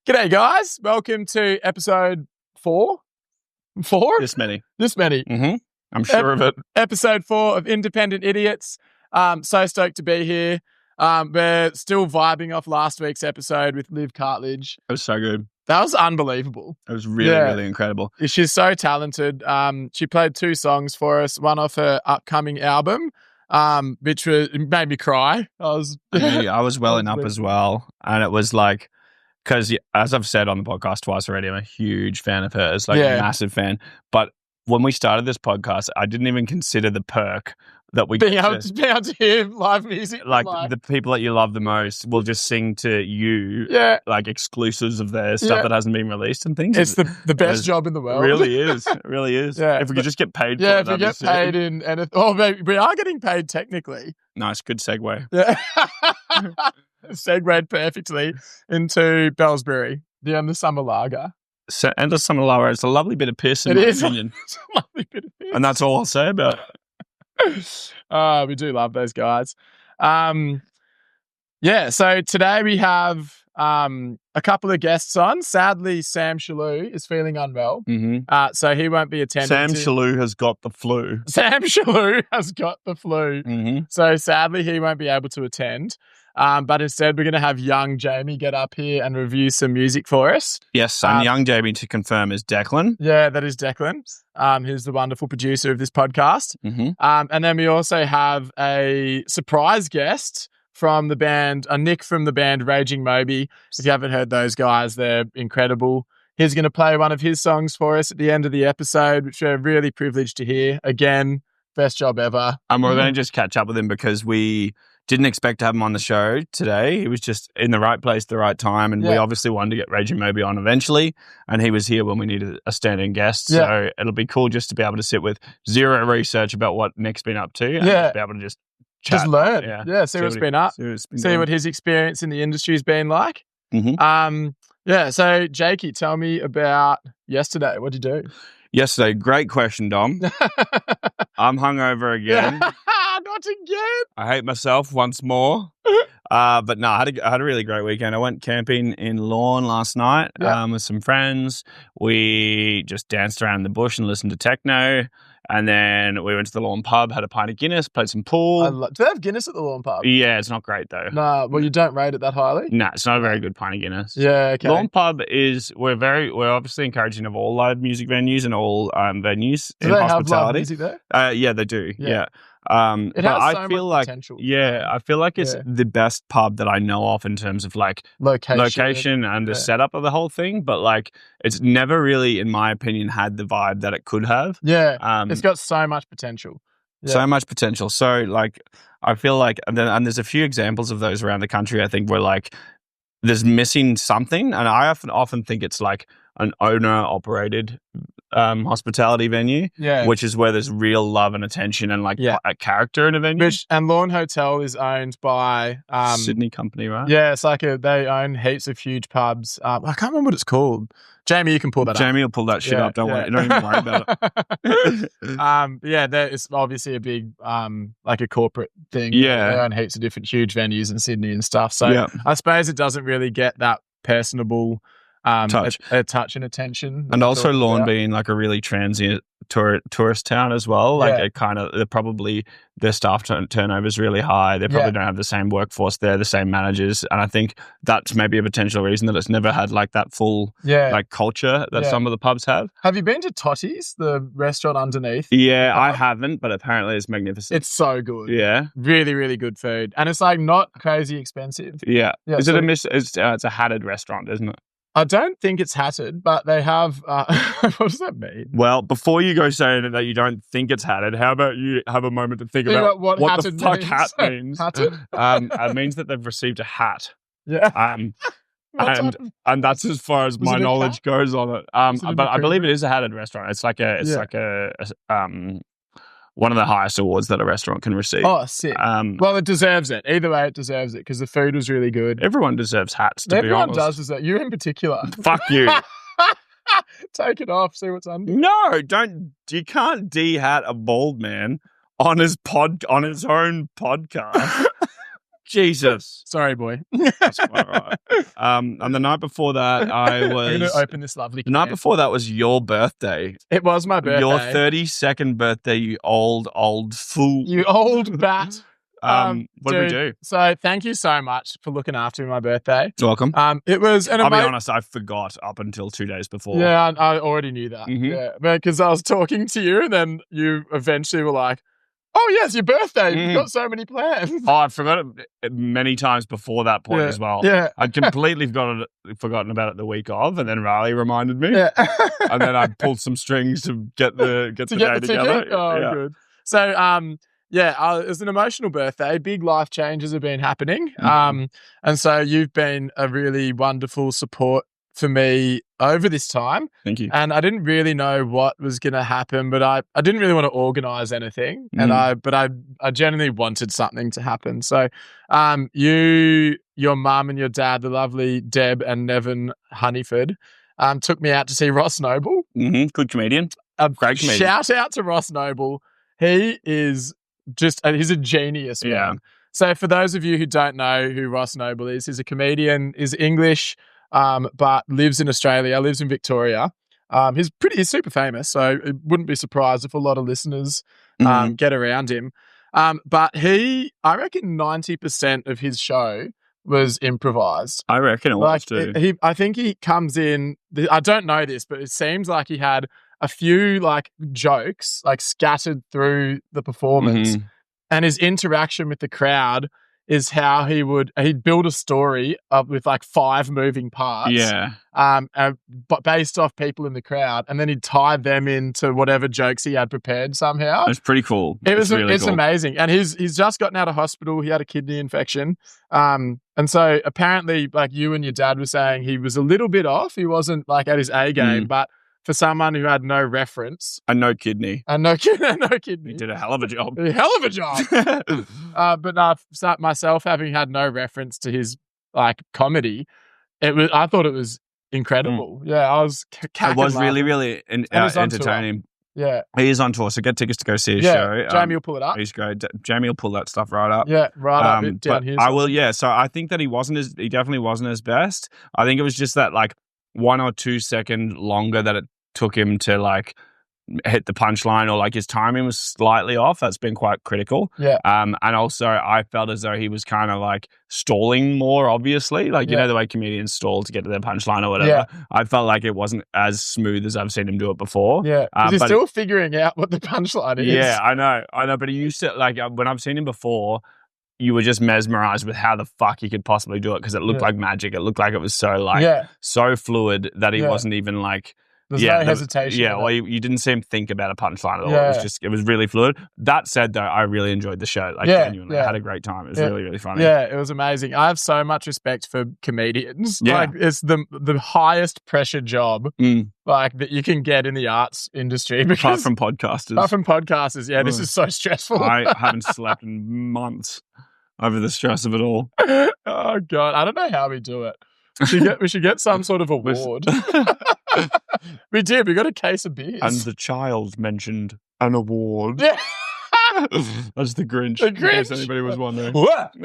G'day, guys. Welcome to episode 4. 4? This many. Mm-hmm. I'm sure of it. Episode 4 of Independent Idiots. So stoked to be here. We're still vibing off last week's episode with Liv Cartledge. It was so good. That was unbelievable. It was really incredible. She's so talented. She played 2 songs for us, one off her upcoming album, which made me cry. I was welling up as well. And it was like, because as I've said on the podcast twice already, I'm a huge fan of hers, a massive fan. But when we started this podcast, I didn't even consider the perk that we being able to hear live music. Like the people that you love the most will just sing to you, like exclusives of their stuff that hasn't been released and things. It's the best job in the world. It really is. It really is. Yeah. If we could just get paid for it. Yeah, if we get paid in anything. Oh, maybe we are getting paid technically. Nice, good segue. Yeah. Segued perfectly into Bellsbury, the summer lager. And the summer lager, it's a lovely bit of piss in my opinion. It's a lovely bit of piss. And that's all I'll say about it. We do love those guys. So today we have a couple of guests on. Sadly, Sam Shalou is feeling unwell. Mm-hmm. So he won't be attending. Shalou has got the flu. Sam Shalou has got the flu. Mm-hmm. So sadly, he won't be able to attend. But instead, we're going to have young Jamie get up here and review some music for us. Yes, and young Jamie, to confirm, is Declan. Yeah, that is Declan. Who's the wonderful producer of this podcast. Mm-hmm. And then we also have a surprise guest from the band, Nick from the band Raging Moby. If you haven't heard those guys, they're incredible. He's going to play one of his songs for us at the end of the episode, which we're really privileged to hear. Again, best job ever. And we're going to just catch up with him because we didn't expect to have him on the show today. He was just in the right place at the right time, and we obviously wanted to get Raging Moby on eventually, and he was here when we needed a stand-in guest. Yeah. So it'll be cool just to be able to sit with zero research about what Nick's been up to and just be able to just chat. Just learn. See what's been up. See what his experience in the industry has been like. Mm-hmm. So Jakey, tell me about yesterday. What did you do? Yesterday, great question, Dom. I'm hungover again. Not again. I hate myself once more. But no, I had a really great weekend. I went camping in Lorne last night with some friends. We just danced around the bush and listened to techno. And then we went to the Lorne pub, had a pint of Guinness, played some pool. Do they have Guinness at the Lorne pub? Yeah, it's not great though. No, well, you don't rate it that highly? No, it's not a very good pint of Guinness. Yeah, okay. Lorne pub we're obviously encouraging of all live music venues and all venues in hospitality. Do they have live music there? Yeah, they do. Yeah. It has so much potential. Yeah, I feel like it's the best pub that I know of in terms of like location and the setup of the whole thing, but like it's never really, in my opinion, had the vibe that it could have. Yeah, it's got so much potential. Yeah. So much potential. So like I feel like, and there's a few examples of those around the country, I think, where like there's missing something, and I often think it's like an owner-operated hospitality venue, which is where there's real love and attention and like a character in a venue. And Lorne Hotel is owned by Sydney company, right? Yeah, it's like they own heaps of huge pubs. I can't remember what it's called. Jamie, you can pull that up. Jamie will pull that shit up. Don't worry. Don't even worry about it. It's obviously a big like a corporate thing. Yeah, they own heaps of different huge venues in Sydney and stuff. So I suppose it doesn't really get that personable touch and attention. And also Lorne being like a really transient tourist town as well. Like it kind of, their staff turnover is really high. They probably don't have the same workforce there, the same managers. And I think that's maybe a potential reason that it's never had like that full like culture that some of the pubs have. Have you been to Totti's, the restaurant underneath? Yeah, I haven't, but apparently it's magnificent. It's so good. Yeah. Really, really good food. And it's like not crazy expensive. Yeah. It's a hatted restaurant, isn't it? I don't think it's hatted, but they have... what does that mean? Well, before you go saying that you don't think it's hatted, how about you have a moment to think about what the fuck means. Hat means? Hatted? It means that they've received a hat. Yeah. And that's as far as my knowledge goes on it. But I believe it is a hatted restaurant. It's like one of the highest awards that a restaurant can receive. Oh, sick. Well, it deserves it. Either way, it deserves it because the food was really good. Everyone deserves hats, to be honest. Everyone does deserve it. You in particular. Fuck you. Take it off, see what's under. No, you can't de-hat a bald man on his own podcast. Jesus. Sorry, boy. That's quite right. And the night before that, I'm going to open this lovely The night before that was your birthday. It was my birthday. Your 32nd birthday, you old fool. You old bat. What did we do? So thank you so much for looking after me my birthday. You're welcome. It was I'll be honest, I forgot up until 2 days before. Yeah, I already knew that. Mm-hmm. Yeah, because I was talking to you and then you eventually were like, oh, yes, your birthday. You've got so many plans. Oh, I forgot it many times before that point as well. Yeah. I'd completely forgotten about it the week of, and then Riley reminded me. Yeah. And then I pulled some strings to get the day together. Oh, good. So, it was an emotional birthday. Big life changes have been happening. And so you've been a really wonderful support for me over this time. Thank you. And I didn't really know what was going to happen, but I didn't really want to organize anything. And I genuinely wanted something to happen. So your mum and your dad, the lovely Deb and Nevin Honeyford, took me out to see Ross Noble. Mm-hmm. Good comedian. Great comedian. Shout out to Ross Noble. He is he's a genius, man. Yeah. So for those of you who don't know who Ross Noble is, he's a comedian, is English, but lives in Australia, lives in Victoria. He's super famous, so it wouldn't be surprised if a lot of listeners get around him. But I reckon 90% of his show was improvised. I reckon it was too. I think he comes in, I don't know this, but it seems like he had a few jokes scattered through the performance, and his interaction with the crowd is how he'd build a story with 5 moving parts. Yeah. But based off people in the crowd, and then he'd tie them into whatever jokes he had prepared somehow. It's pretty cool. It's really cool. amazing. And he's just gotten out of hospital. He had a kidney infection. And so apparently, you and your dad were saying he was a little bit off. He wasn't at his A game, but for someone who had no reference. And no kidney. No kidney. He did a hell of a job. But myself having had no reference to his comedy, I thought it was incredible. Yeah, I was It was really, really entertaining. Yeah. He is on tour, so get tickets to go see his show. Jamie will pull it up. He's great. Jamie will pull that stuff right up. Yeah, right up down here. I will, so I think that he definitely wasn't his best. I think it was just that 1 or 2 second longer that it took him to hit the punchline, or his timing was slightly off. That's been quite critical. Yeah. And also I felt as though he was kind of stalling more, obviously. You know the way comedians stall to get to their punchline or whatever. Yeah. I felt like it wasn't as smooth as I've seen him do it before. Yeah. He's still figuring out what the punchline is. Yeah, I know. But he used to, when I've seen him before, you were just mesmerized with how the fuck he could possibly do it, because it looked like magic. It looked like it was so so fluid that he wasn't even There's no hesitation. Yeah, well, you didn't see him think about a punchline at all. It was really fluid. That said, though, I really enjoyed the show. Genuinely, I had a great time. It was really, really funny. Yeah, it was amazing. I have so much respect for comedians. Yeah. It's the highest pressure job that you can get in the arts industry. Apart from podcasters. Yeah, this is so stressful. I haven't slept in months over the stress of it all. Oh, God. I don't know how we do it. We should get some sort of award. We did. We got a case of beers. And the child mentioned an award. Yeah. That's the Grinch. The Grinch. In case anybody was wondering. Let's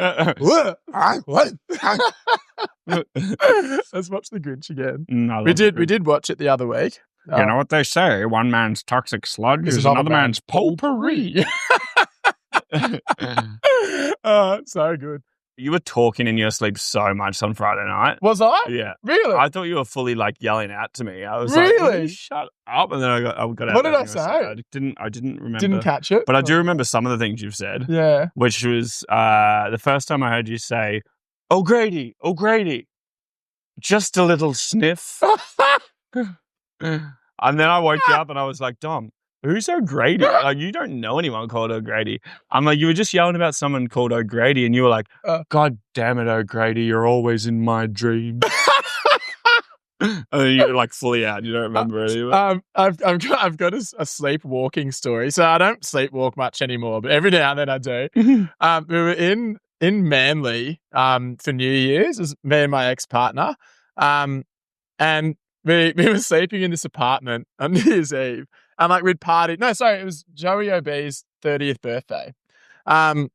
watch the Grinch again. We did watch it the other week. You know what they say? One man's toxic sludge is another man's potpourri. So good. You were talking in your sleep so much on Friday night. Was I? Yeah. Really? I thought you were fully yelling out to me. I was really? Shut up. And then I got out. What did I say? I didn't remember. Didn't catch it. But I do remember some of the things you've said. Yeah. Which was the first time I heard you say, O'Grady, just a little sniff. And then I woke you up and I was like, Dom, who's O'Grady? You don't know anyone called O'Grady. I'm like, you were just yelling about someone called O'Grady, and you were like, God damn it, O'Grady, you're always in my dreams. And then you're fully out. You don't remember any of it. I've got a sleepwalking story. So I don't sleepwalk much anymore, but every now and then I do. We were in Manly for New Year's. It was me and my ex-partner. And we were sleeping in this apartment on New Year's Eve. And we'd partied. No, sorry, it was Joey OB's 30th birthday. And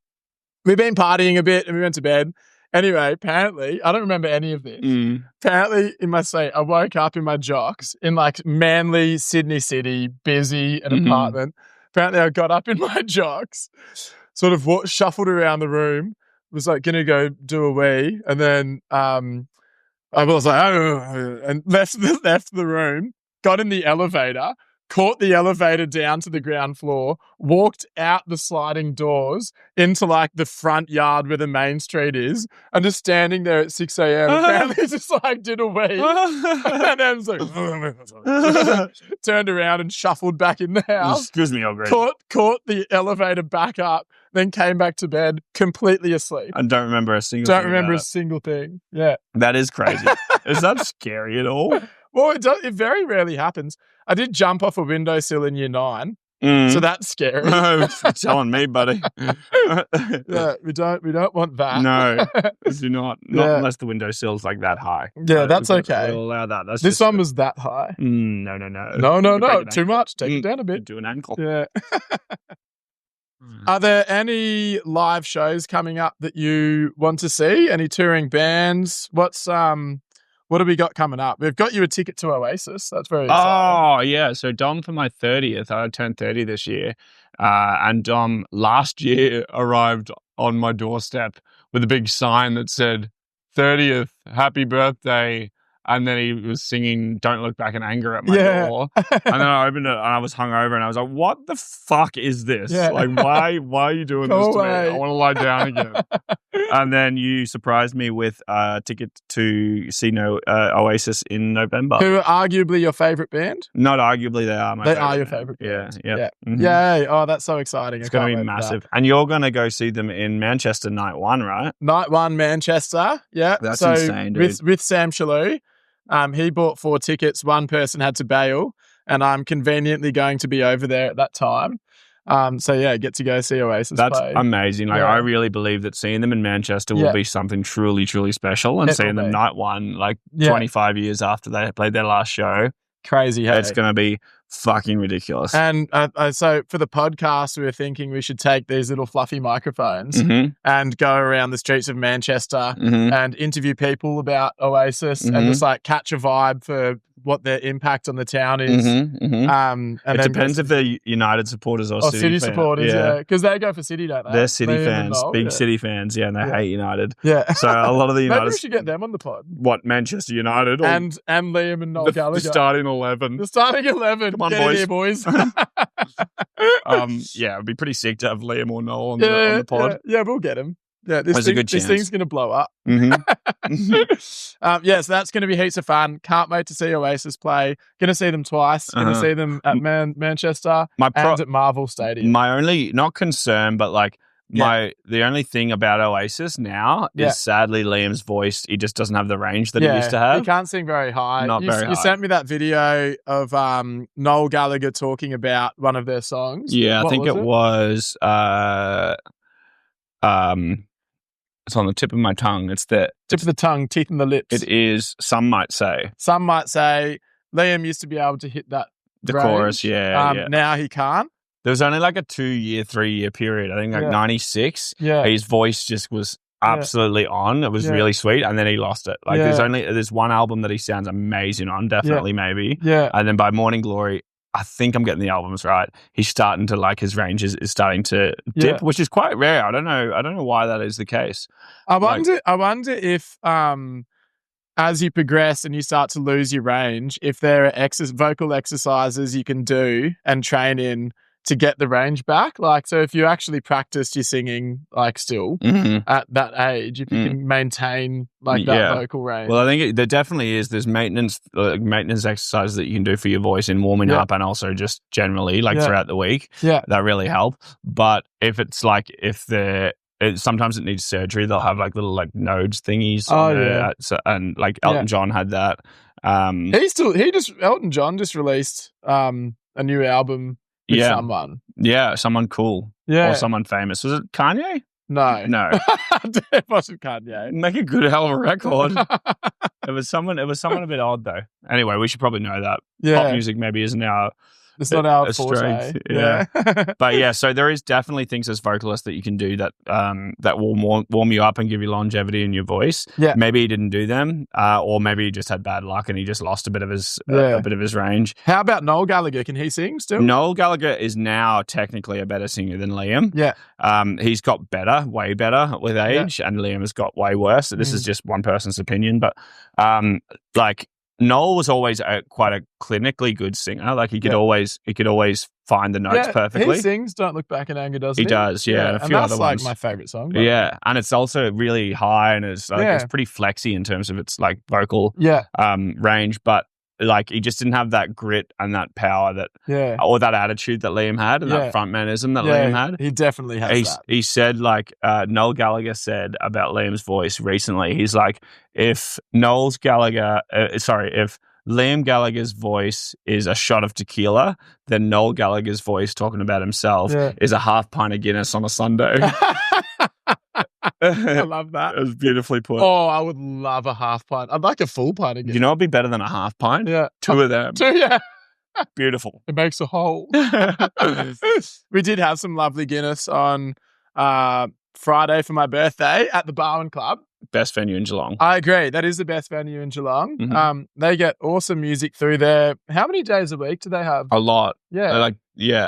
we've been partying a bit and we went to bed. Anyway, apparently, I don't remember any of this. Apparently, in my sleep, I woke up in my jocks in like Manly, Sydney City, busy, an apartment. Apparently, I got up in my jocks, sort of shuffled around the room, was like going to go do a wee, and then I was like, oh, and left the room, got in the elevator, caught the elevator down to the ground floor, walked out the sliding doors into like the front yard where the main street is, and just standing there at 6 a.m. Apparently just like did a wee. And then was like, turned around and shuffled back in the house. Excuse me, Ogre. Caught the elevator back up, then came back to bed completely asleep. I don't remember a single thing. Don't remember a single thing. Yeah. That is crazy. Is that scary at all? Well, it very rarely happens. I did jump off a windowsill in year 9, so that's scary. No, you're telling me, buddy. Yeah, we don't want that. No, do not. Not unless the windowsill's like that high. Yeah, that's okay. We'll allow that. This one was that high. No. No. Too much. Take it down a bit. Do an ankle. Yeah. Are there any live shows coming up that you want to see? Any touring bands? What have we got coming up? We've got you a ticket to Oasis. That's very exciting. Oh, yeah. So Dom, for my 30th, I turned 30 this year. And Dom last year arrived on my doorstep with a big sign that said, 30th, happy birthday. And then he was singing Don't Look Back in Anger at my door. And then I opened it and I was hungover and I was like, what the fuck is this? Yeah. Like, why are you doing this to me? I want to lie down again. And then you surprised me with a ticket to see Oasis in November. Who are arguably your favourite band? Not arguably, they are my They favorite are your band. favourite band. Yeah. Mm-hmm. Yay. Oh, that's so exciting. It's going to be massive. And you're going to go see them in Manchester night 1, right? Night 1, Manchester. Yeah. That's insane, dude. With Sam Shalou. He bought 4 tickets. One person had to bail, and I'm conveniently going to be over there at that time. So yeah, get to go see Oasis. That's play. amazing. Like, Yeah. I really believe that seeing them in Manchester will be something truly, truly special. And seeing them night 1, like 25 years after they played their last show, crazy. Hey? It's going to be fucking ridiculous. And so for the podcast, we were thinking we should take these little fluffy microphones and go around the streets of Manchester and interview people about Oasis and just like catch a vibe for what their impact on the town is. And it depends if they're United supporters or City supporters, because they go for City, don't they? They're City fans, big City fans, and they hate United. Yeah. So a lot of the United... Maybe we should get them on the pod. What, Manchester United? Or and Liam and Noel Gallagher. The starting 11. The starting 11. Come on, get in here, boys. Yeah, it'd be pretty sick to have Liam or Noel on the pod. Yeah, we'll get him. Yeah, There's a good chance. This thing's going to blow up. So that's going to be heaps of fun. Can't wait to see Oasis play. Going to see them twice. Going to see them at Manchester and at Marvel Stadium. My only, not concern, but like the only thing about Oasis now is sadly Liam's voice. He just doesn't have the range that he used to have. He can't sing very high. Not very high. You sent me that video of Noel Gallagher talking about one of their songs. Yeah, I think it was it's on the tip of my tongue. It's the tip of the tongue, teeth in the lips. It is Some Might Say. Some might say Liam used to be able to hit that range. Chorus, yeah. Now he can't. There was only like a 2-year, 3-year period. I think like 96. Yeah. His voice just was absolutely on. It was really sweet. And then he lost it. Like there's one album that he sounds amazing on, definitely maybe. Yeah. And then by Morning Glory, I think I'm getting the albums right. He's starting to like his range is starting to dip, which is quite rare. I don't know why that is the case. I wonder if as you progress and you start to lose your range, if there are vocal exercises you can do and train in to get the range back. Like, so if you actually practiced your singing, like still at that age, if you can maintain like that vocal range. Well, I think there definitely is. There's maintenance exercises that you can do for your voice in warming up and also just generally like throughout the week. Yeah. That really help. But if it's like, sometimes it needs surgery, they'll have like little like nodes thingies. And like Elton John had that. Elton John just released a new album with someone. Yeah, someone cool. Yeah. Or someone famous. Was it Kanye? No. It wasn't Kanye. Make a good hell of a record. It was someone a bit odd though. Anyway, we should probably know that. Yeah. Pop music maybe isn't our It's not our strength. forte. Yeah. But yeah, so there is definitely things as vocalists that you can do that that will warm you up and give you longevity in your voice. Yeah. Maybe he didn't do them, or maybe he just had bad luck and he just lost a bit of his range. How about Noel Gallagher? Can he sing still? Noel Gallagher is now technically a better singer than Liam. Yeah. He's got better, way better with age, and Liam has got way worse. This is just one person's opinion, but like Noel was always quite a clinically good singer. Like he could always find the notes perfectly. He sings "Don't Look Back in Anger," doesn't he? He does, yeah. And a few that's other like ones. my favorite song. Yeah, and it's also really high and it's pretty flexy in terms of its like vocal range, but like he just didn't have that grit and that power or that attitude that Liam had and that frontmanism that Liam had. He definitely has that. He said like Noel Gallagher said about Liam's voice recently. He's like, if Liam Gallagher's voice is a shot of tequila, then Noel Gallagher's voice talking about himself is a half pint of Guinness on a Sunday. I love that. It was beautifully put. Oh, I would love a half pint. I'd like a full pint again. You know, it'd be better than a half pint. Yeah, 2 of them. 2, yeah. Beautiful. It makes a whole. We did have some lovely Guinness on Friday for my birthday at the Barwon Club. Best venue in Geelong. I agree. That is the best venue in Geelong. Mm-hmm. They get awesome music through there. How many days a week do they have? A lot. Yeah.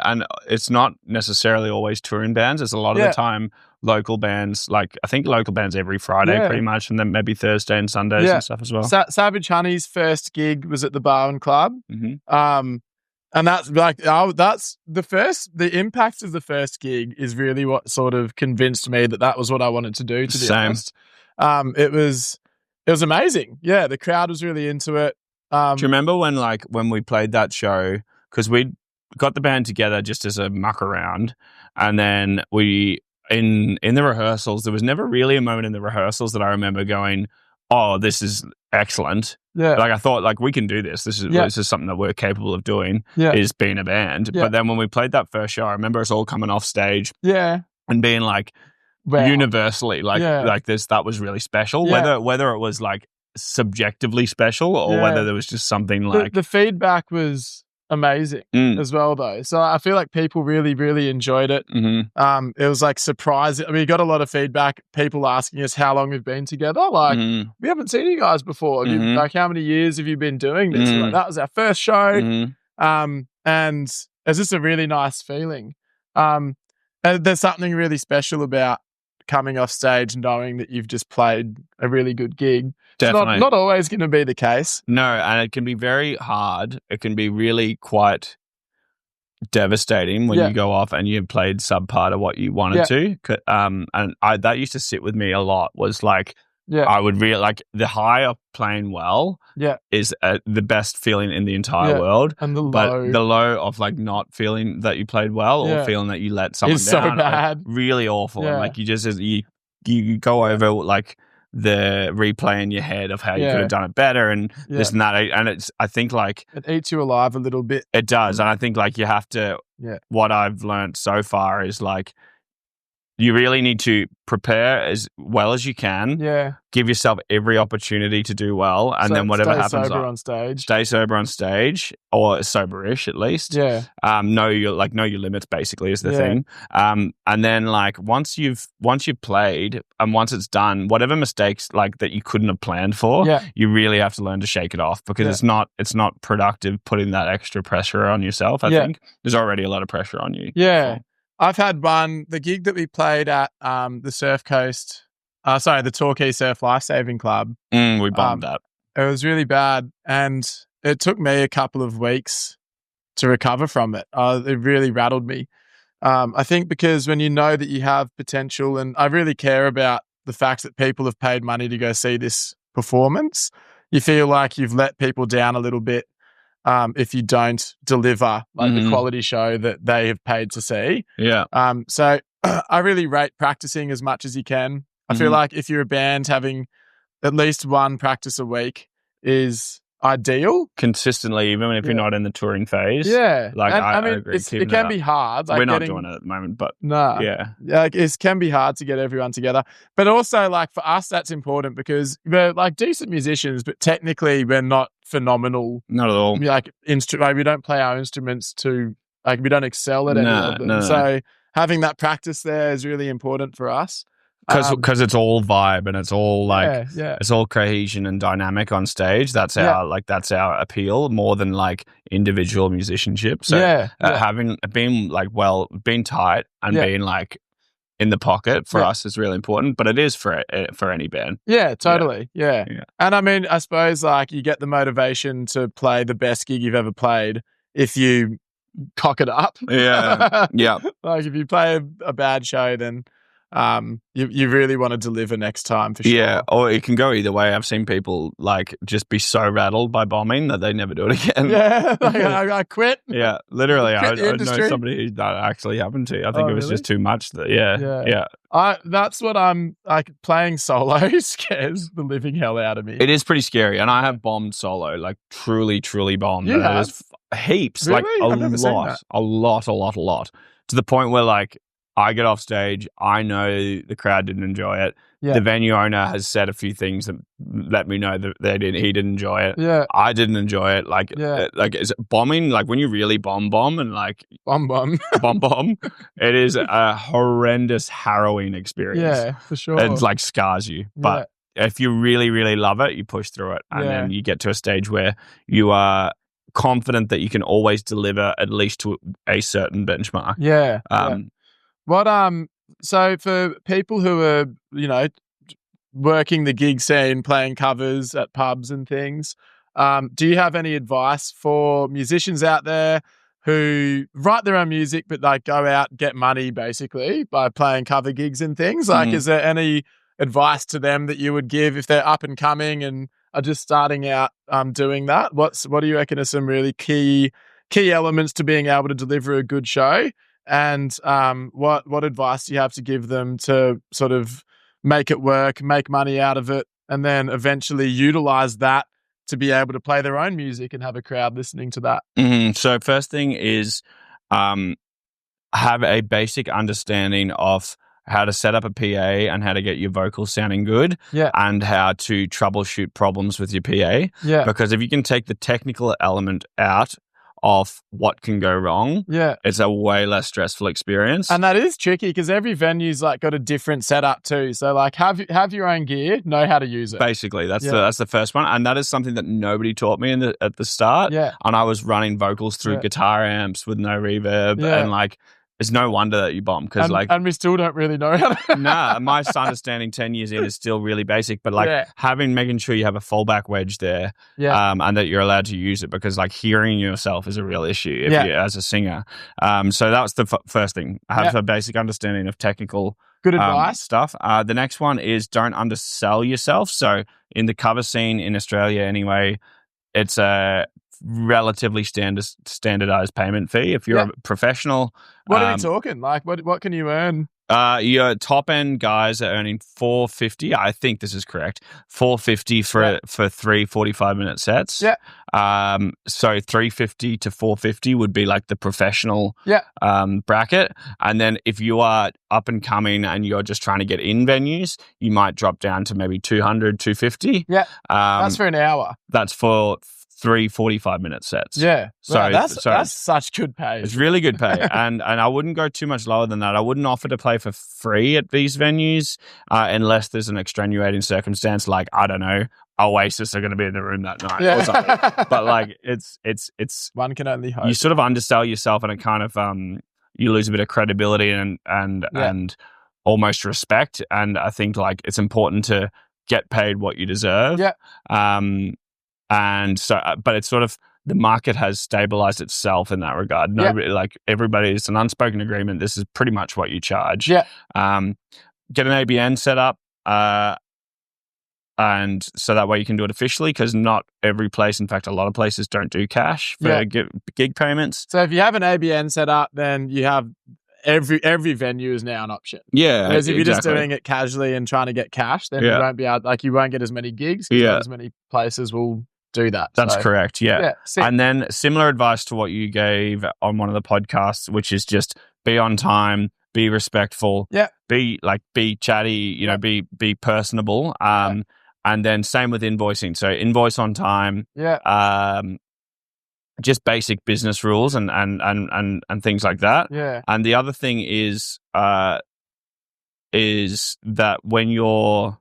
And it's not necessarily always touring bands. It's a lot of the time local bands. Like I think local bands every Friday pretty much, and then maybe Thursday and Sundays and stuff as well. Savage Honey's first gig was at the Barwon Club. Mm-hmm. And that's like, that's the impact of the first gig is really what sort of convinced me that was what I wanted to do, to be honest. It was amazing. Yeah, the crowd was really into it. Do you remember when we played that show? Because we got the band together just as a muck around, and then we in the rehearsals, there was never really a moment in the rehearsals that I remember going, "Oh, this is excellent." Yeah, like I thought, like we can do this. This is something that we're capable of doing. Yeah. Is being a band. Yeah. But then when we played that first show, I remember us all coming off stage. Yeah, and being like. Wow. Universally, like this, that was really special. Yeah. Whether it was like subjectively special or whether there was just something like the feedback was amazing as well, though. So I feel like people really, really enjoyed it. Mm-hmm. It was like surprising. I mean, we got a lot of feedback. People asking us how long we've been together. Like we haven't seen you guys before. Like how many years have you been doing this? Like, that was our first show. And it's just a really nice feeling. And there's something really special about coming off stage knowing that you've just played a really good gig. Definitely. It's not always going to be the case. No, and it can be very hard. It can be really quite devastating when you go off and you've played subpar of what you wanted to. And that used to sit with me a lot, was like, I would really like the high of playing well is the best feeling in the entire world. And the low of like not feeling that you played well or feeling that you let someone it's down. So bad. Really awful. And like you go over like the replay in your head of how you could have done it better and this and that. And I think like it eats you alive a little bit. It does. And I think like you have to, what I've learned so far is like, you really need to prepare as well as you can. Yeah. Give yourself every opportunity to do well, and then whatever happens, stay sober on stage, or soberish at least. Yeah. Know your limits basically is the thing. And then like once you've played and once it's done, whatever mistakes like that you couldn't have planned for, you really have to learn to shake it off, because it's not productive putting that extra pressure on yourself. I think there's already a lot of pressure on you. Yeah. I've had the gig that we played at the Surf Coast, the Torquay Surf Lifesaving Club. We bombed that. It was really bad, and it took me a couple of weeks to recover from it. It really rattled me. I think because when you know that you have potential, and I really care about the fact that people have paid money to go see this performance, you feel like you've let people down a little bit. If you don't deliver the quality show that they have paid to see. Yeah. So I really rate practicing as much as you can. I feel like if you're a band, having at least one practice a week is ideal. Consistently, even if you're not in the touring phase. Yeah. Like I mean, agree. It can be hard. Like we're not doing it at the moment, but like it can be hard to get everyone together. But also like for us, that's important because we're like decent musicians, but technically we're not phenomenal. Not at all. Like we don't play our instruments we don't excel at any of them. So having that practice there is really important for us. Because it's all vibe and it's all it's all cohesion and dynamic on stage. That's our appeal more than like individual musicianship. So having being tight and being like in the pocket for us is really important, but it is for any band. Yeah, totally. Yeah. And I mean, I suppose like you get the motivation to play the best gig you've ever played if you cock it up. Yeah. Yeah. Like if you play a bad show, then you really want to deliver next time for sure. Yeah, or it can go either way. I've seen people like just be so rattled by bombing that they never do it again. Yeah, like, I quit. Yeah, literally. I know somebody that actually happened to. I think it was just too much. Yeah. That's what I'm like. Playing solo scares the living hell out of me. It is pretty scary, and I have bombed solo, like truly bombed. You have? Heaps, really? like a lot, to the point where like I get off stage, I know the crowd didn't enjoy it. Yeah. The venue owner has said a few things that let me know that he didn't enjoy it. Yeah. I didn't enjoy it. Like is it bombing? Like when you really bomb and like bomb, it is a horrendous, harrowing experience. Yeah, for sure. It like scars you. But if you really, really love it, you push through it. And then you get to a stage where you are confident that you can always deliver at least to a certain benchmark. Yeah. So for people who are, working the gig scene, playing covers at pubs and things, do you have any advice for musicians out there who write their own music but like go out, get money basically by playing cover gigs and things? Like, is there any advice to them that you would give if they're up and coming and are just starting out doing that? What do you reckon are some really key elements to being able to deliver a good show? And what advice do you have to give them to sort of make it work, make money out of it, and then eventually utilize that to be able to play their own music and have a crowd listening to that? Mm-hmm. So first thing is have a basic understanding of how to set up a PA and how to get your vocals sounding good, and how to troubleshoot problems with your PA. Yeah. Because if you can take the technical element out of what can go wrong, it's a way less stressful experience. And that is tricky because every venue's like got a different setup too. So like have your own gear, know how to use it. Basically, that's the first one, and that is something that nobody taught me at the start. Yeah. And I was running vocals through guitar amps with no reverb, and like it's no wonder that you bomb because and we still don't really know how to. Nah, my understanding 10 years in is still really basic, but like making sure you have a fallback wedge there, and that you're allowed to use it, because like hearing yourself is a real issue if you as a singer. So that was the first thing. Have a basic understanding of technical good advice stuff. The next one is don't undersell yourself. So in the cover scene in Australia anyway, it's a relatively standardized payment fee. If you're a professional, what are we talking? Like, what can you earn? Your top end guys are earning $450. I think this is correct. $450 for 3 45-minute sets. Yeah. So $350 to $450 would be like the professional bracket. And then if you are up and coming and you're just trying to get in venues, you might drop down to maybe $200, $250. Yeah. That's for an hour. That's for 3 45-minute sets. Yeah. So that's such good pay. It's really good pay. and I wouldn't go too much lower than that. I wouldn't offer to play for free at these venues unless there's an extenuating circumstance, like, I don't know, Oasis are going to be in the room that night or something. But like it's one can only hope. You sort of undersell yourself, and it kind of you lose a bit of credibility and almost respect. And I think like it's important to get paid what you deserve. Yeah. And so, but it's sort of, the market has stabilized itself in that regard. Nobody, like everybody, it's an unspoken agreement. This is pretty much what you charge. Yeah. Get an ABN set up, and so that way you can do it officially, because not every place, in fact, a lot of places don't do cash for gig payments. So if you have an ABN set up, then you have every venue is now an option. Yeah. Whereas if you're just doing it casually and trying to get cash, then you won't be able, like you won't get as many gigs. Not as many places will do that. That's correct. Yeah. And then similar advice to what you gave on one of the podcasts, which is just be on time, be respectful, be chatty, be personable. And then same with invoicing. So invoice on time. Yeah. Just basic business rules and things like that. Yeah. And the other thing is that when you're,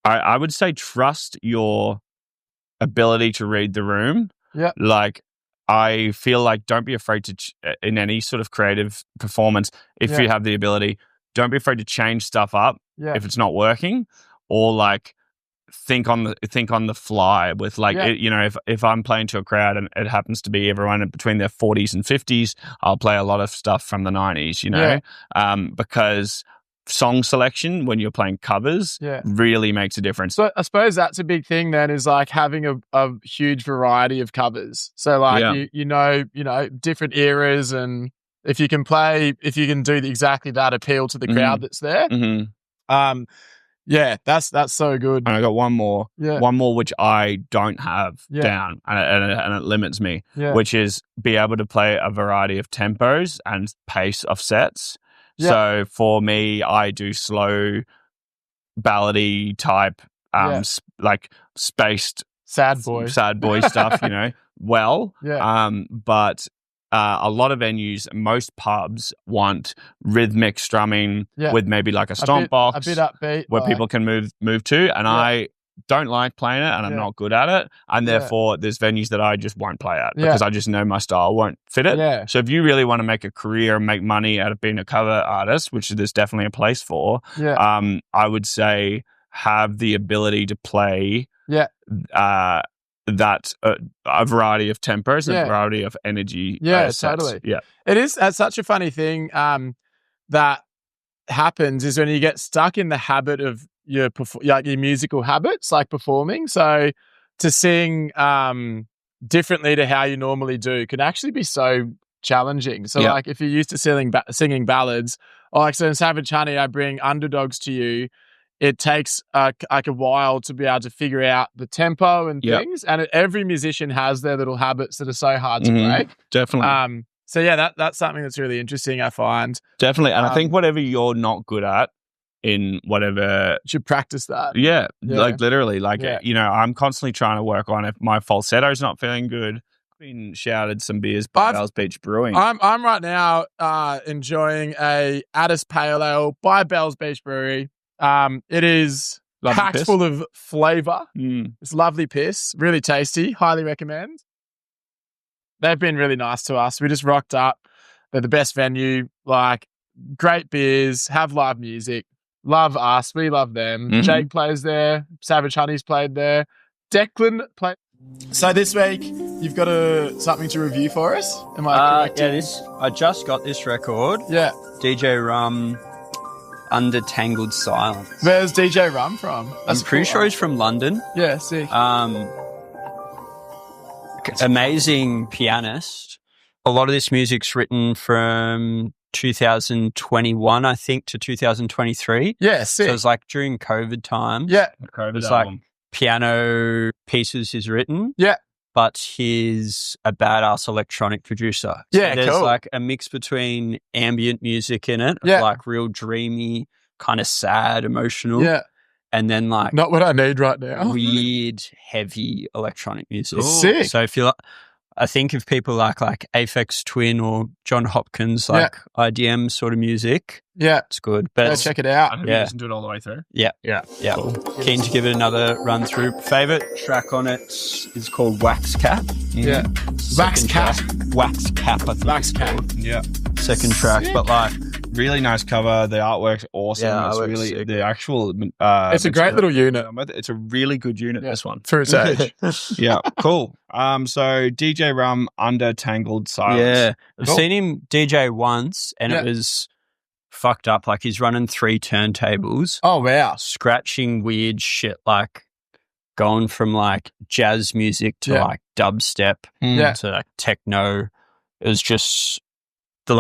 I would say trust your ability to read the room. Yeah. Like, I feel like don't be afraid to, in any sort of creative performance, if you have the ability, don't be afraid to change stuff up if it's not working, or like think on the fly with like, if I'm playing to a crowd and it happens to be everyone between their 40s and 50s, I'll play a lot of stuff from the 90s, because song selection when you're playing covers really makes a difference. So I suppose that's a big thing then, is like having a huge variety of covers. So like you know different eras, and if you can do exactly that appeal to the crowd that's there. That's so good. And I got one more which I don't have down, and it limits me, which is be able to play a variety of tempos and pace of sets. So for me, I do slow, ballady type, like spaced sad boy stuff, but a lot of venues, most pubs want rhythmic strumming with maybe like a stomp box, a bit upbeat, where people can move to. And I don't like playing it, and I'm not good at it. And therefore, there's venues that I just won't play at because I just know my style won't fit it. Yeah. So if you really want to make a career and make money out of being a cover artist, which there's definitely a place for, I would say have the ability to play that a variety of tempos and a variety of energy. Totally. It's such a funny thing that happens is when you get stuck in the habit of your musical habits, like performing. So to sing differently to how you normally do can actually be so challenging. So like if you're used to singing ballads, or like so in Savage Honey, I bring underdogs to you. It takes like a while to be able to figure out the tempo and things. And every musician has their little habits that are so hard to break. Definitely. So that's something that's really interesting, I find. Definitely. And I think whatever you're not good at in whatever... You should practice that. Yeah. Like literally. Like, I'm constantly trying to work on if my falsetto's not feeling good. I've been shouted some beers by Bells Beach Brewing. I'm right now enjoying a Addis Pale Ale by Bells Beach Brewery. It is packed full of flavour. It's lovely piss, really tasty. Highly recommend. They've been really nice to us. We just rocked up. They're the best venue. Like, great beers, have live music. Love us. We love them. Jake plays there. Savage Honey's played there. Declan played. So this week you've got something to review for us. Am I correct? I just got this record. Yeah. DJ Rum. Under Tangled Silence. Where's DJ Rum from? I'm pretty sure he's from London. Yeah, sick. Amazing pianist. A lot of this music's written from 2021, I think, to 2023. Yeah, sick. So it's like during COVID times. Yeah. It's like piano pieces he's written. Yeah. But he's a badass electronic producer. So there's like a mix between ambient music in it, like real dreamy, kind of sad, emotional. Yeah. And then like... Not what I need right now. Weird, heavy electronic music. It's sick. So if you I think if people like Aphex Twin or John Hopkins, like IDM sort of music, it's good. But check it out. I hope you listen to it all the way through. Yeah. Cool. Keen to give it another run through. Favorite track on it is called Wax Cap. Yeah. Wax Cap. Wax Cap, I think. Wax Cap. Yeah. Second track, but like really nice cover. The artwork's awesome. Yeah, it's really sick. The actual. It's a great little unit. It's a really good unit. This one for its age. Yeah, cool. So DJ Rum, Under Tangled Silence. Yeah, I've seen him DJ once, and it was fucked up. Like he's running 3 turntables. Oh wow! Scratching weird shit, like going from like jazz music to like dubstep to like techno. It was just the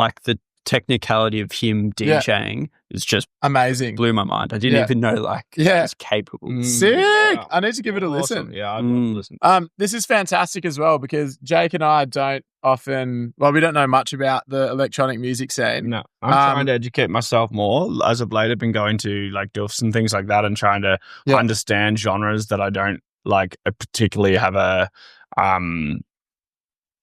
technicality of him DJing is just amazing. Blew my mind. I didn't even know he's capable. Sick. Yeah. I need to give it a listen. Awesome. Yeah, I'd love to listen. This is fantastic as well because Jake and I don't often, we don't know much about the electronic music scene. No, I'm trying to educate myself more. As of late, I've been going to like DUFs and things like that and trying to understand genres that I don't like particularly have a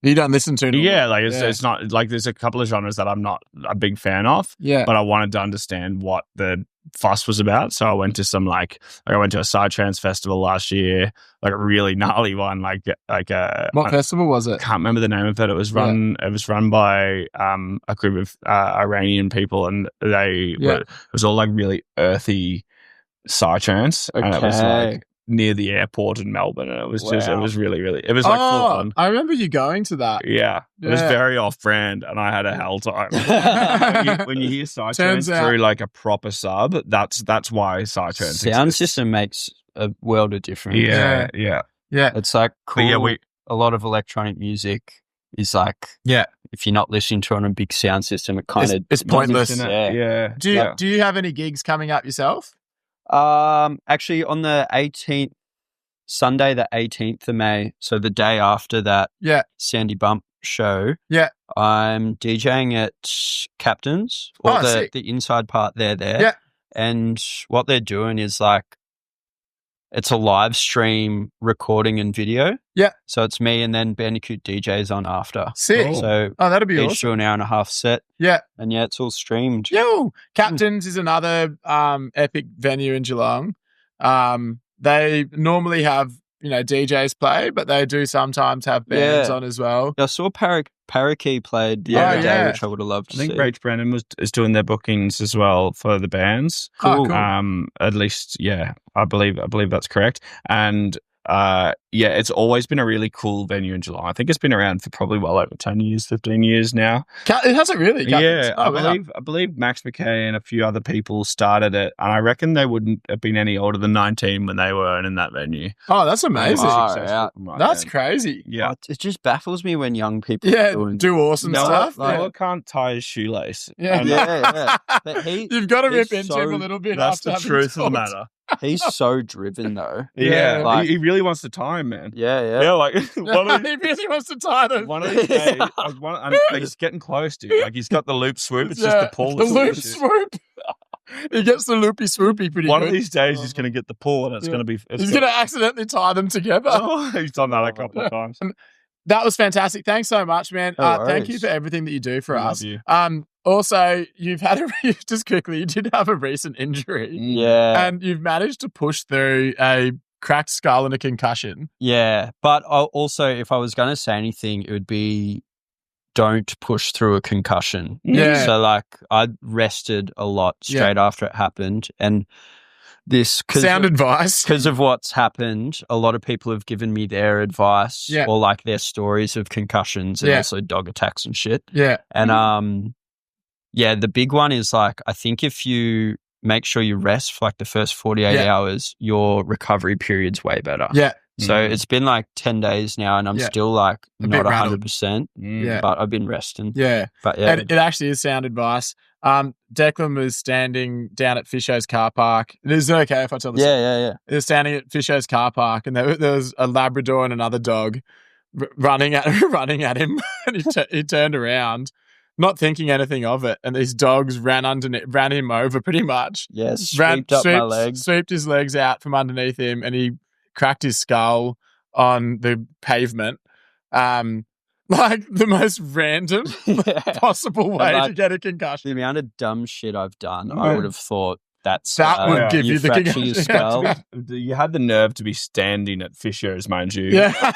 you don't listen to it. It's not like there's a couple of genres that I'm not a big fan of. Yeah. But I wanted to understand what the fuss was about. So I went to some I went to a Psytrance festival last year, like a really gnarly one, what festival was it? Can't remember the name of it. It was run by a group of Iranian people and it was all like really earthy Psytrance. Okay. And it was like near the airport in Melbourne, and it was just, it was really, really, it was like full on. I remember you going to that. Yeah. It was very off-brand, and I had a hell time. when you hear Psytrance through like a proper sub, that's why Psytrance sound system makes a world of difference. Yeah. It's like cool. But a lot of electronic music is like, if you're not listening to it on a big sound system, it's pointless. Yeah. Do you have any gigs coming up yourself? Actually on the 18th, Sunday, the 18th of May, so the day after that Sandy Bump show, I'm DJing at Captain's, or the inside part there. Yeah. And what they're doing is like, it's a live stream recording and video. Yeah. So it's me and then Bandicoot DJs on after. Sick. So that'd be each awesome. do an hour and a half set. Yeah. And it's all streamed. Yo, Captain's is another epic venue in Geelong. They normally have, DJs play, but they do sometimes have bands on as well. I saw Parakeet played the other day, which I would have loved to see. I think Rach Brennan is doing their bookings as well for the bands. Cool. At least, I believe that's correct. And it's always been a really cool venue in Geelong. I think it's been around for probably well over 10 years, 15 years now. It hasn't really. Yeah, I believe Max McKay and a few other people started it, and I reckon they wouldn't have been any older than 19 when they were in that venue. Oh, that's amazing. That's crazy. Yeah. It just baffles me when young people do awesome stuff. Noah can't tie his shoelace. Yeah. But you've got to rip into him a little bit. That's after the truth of the matter. He's so driven though. Yeah, he really wants to tie him, man. Yeah, like he really wants to tie them. One of these days, he's getting close, dude. Like he's got the loop swoop. It's just the pull. The loop swoop. He gets the loopy swoopy pretty One good. of these days, he's going to get the pull, and it's going to be. He's going to accidentally tie them together. Oh, he's done that a couple of times. That was fantastic. Thanks so much, man. Thank you for everything that you do for us. Love you. Also, you've had just quickly, you did have a recent injury. Yeah. And you've managed to push through a cracked skull and a concussion. Yeah. But also, if I was going to say anything, it would be don't push through a concussion. Yeah. So I rested a lot straight after it happened. And this sound advice because of what's happened. A lot of people have given me their advice or their stories of concussions and also dog attacks and shit. Yeah. And the big one is I think if you make sure you rest for the first 48 hours, your recovery period's way better. Yeah. So it's been 10 days now and I'm still not 100%. Yeah. But I've been resting. Yeah. But and it actually is sound advice. Declan was standing down at Fisho's car park. Is it okay if I tell this? Yeah. He was standing at Fisho's car park and there was a Labrador and another dog running at him and he turned around, not thinking anything of it, and these dogs ran him over pretty much. Yeah, swept his legs out from underneath him, and he cracked his skull on the pavement. The most random possible way to get a concussion. The amount of dumb shit I've done, I would have thought that would give you the concussion. Your skull. You had the nerve to be standing at Fisher's, mind you. Yeah.